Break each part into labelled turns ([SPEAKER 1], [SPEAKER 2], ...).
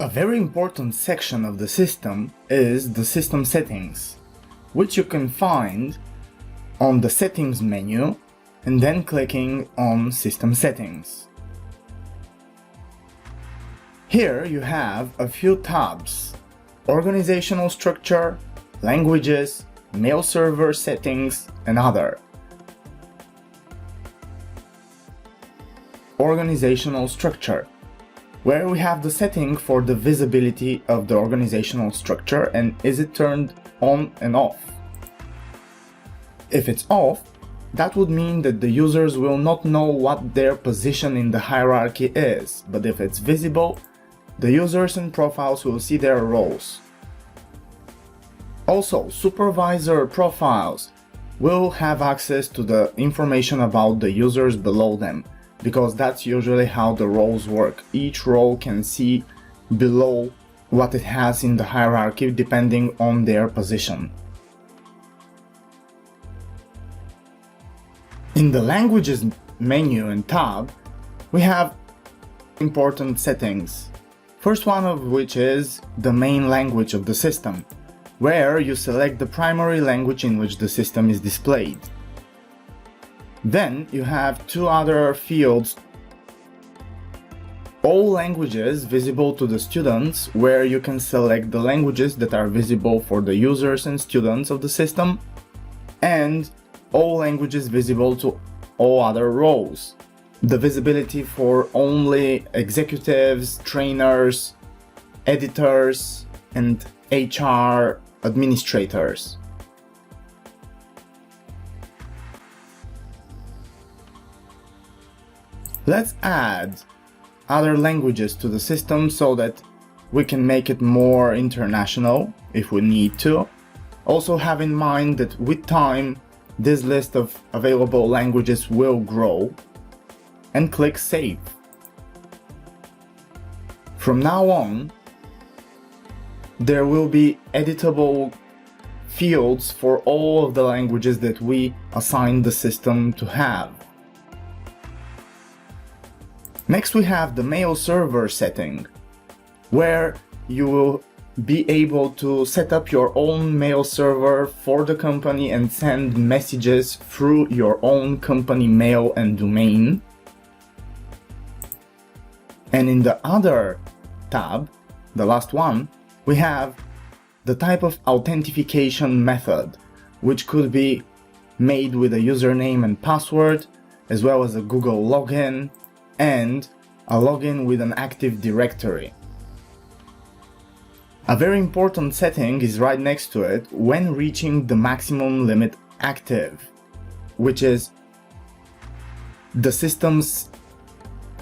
[SPEAKER 1] A very important section of the system is the system settings, which you can find on the settings menu and then clicking on system settings. Here you have a few tabs: organizational structure, languages, mail server settings, and other. Organizational structure, where we have the setting for the visibility of the organizational structure and is it turned on and off. If it's off, that would mean that the users will not know what their position in the hierarchy is, but if it's visible, the users and profiles will see their roles. Also, supervisor profiles will have access to the information about the users below them, because that's usually how the roles work. Each role can see below what it has in the hierarchy depending on their position. In the languages menu and tab, we have important settings. First one of which is the main language of the system, where you select the primary language in which the system is displayed. Then you have two other fields: all languages visible to the students, where you can select the languages that are visible for the users and students of the system, and all languages visible to all other roles. The visibility for only executives, trainers, editors, and HR administrators. Let's add other languages to the system so that we can make it more international if we need to. Also have in mind that with time, this list of available languages will grow, and click Save. From now on, there will be editable fields for all of the languages that we assign the system to have. Next we have the mail server setting, where you will be able to set up your own mail server for the company and send messages through your own company mail and domain. And in the other tab, the last one, we have the type of authentication method, which could be made with a username and password, as well as a Google login and a login with an Active Directory. A very important setting is right next to it when reaching the maximum limit active, which is the system's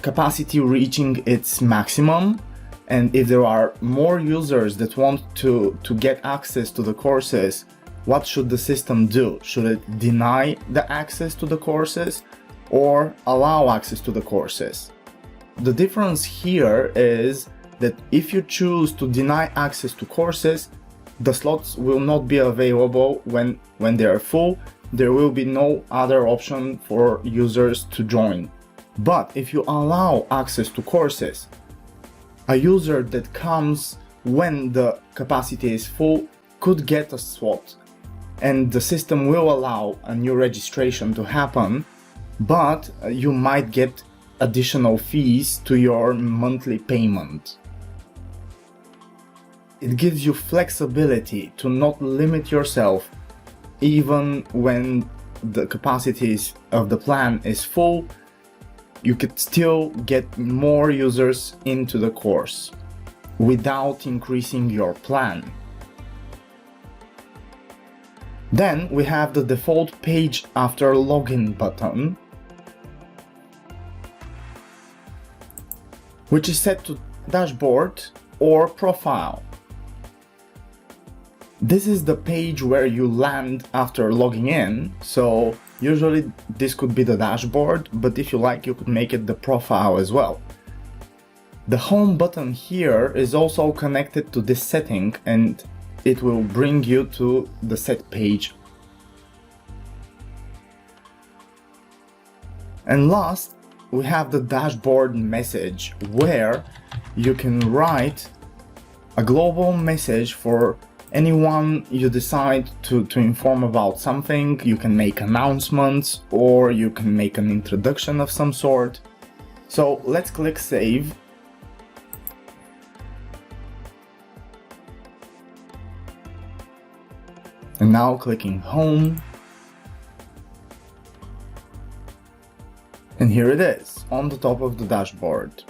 [SPEAKER 1] capacity reaching its maximum, and if there are more users that want to get access to the courses, what should the system do? Should it deny the access to the courses or allow access to the courses? The difference here is that if you choose to deny access to courses, the slots will not be available when they are full. There will be no other option for users to join. But if you allow access to courses, a user that comes when the capacity is full could get a slot, and the system will allow a new registration to happen, but you might get additional fees to your monthly payment. It gives you flexibility to not limit yourself even when the capacity of the plan is full. You could still get more users into the course without increasing your plan. Then we have the default page after login button, which is set to dashboard or profile. This is the page where you land after logging in, so usually this could be the dashboard, but if you like, you could make it the profile as well. The home button here is also connected to this setting, and it will bring you to the set page. And last, we have the dashboard message, where you can write a global message for anyone you decide to inform about something. You can make announcements or you can make an introduction of some sort. So let's click save. And now clicking home. And here it is on the top of the dashboard.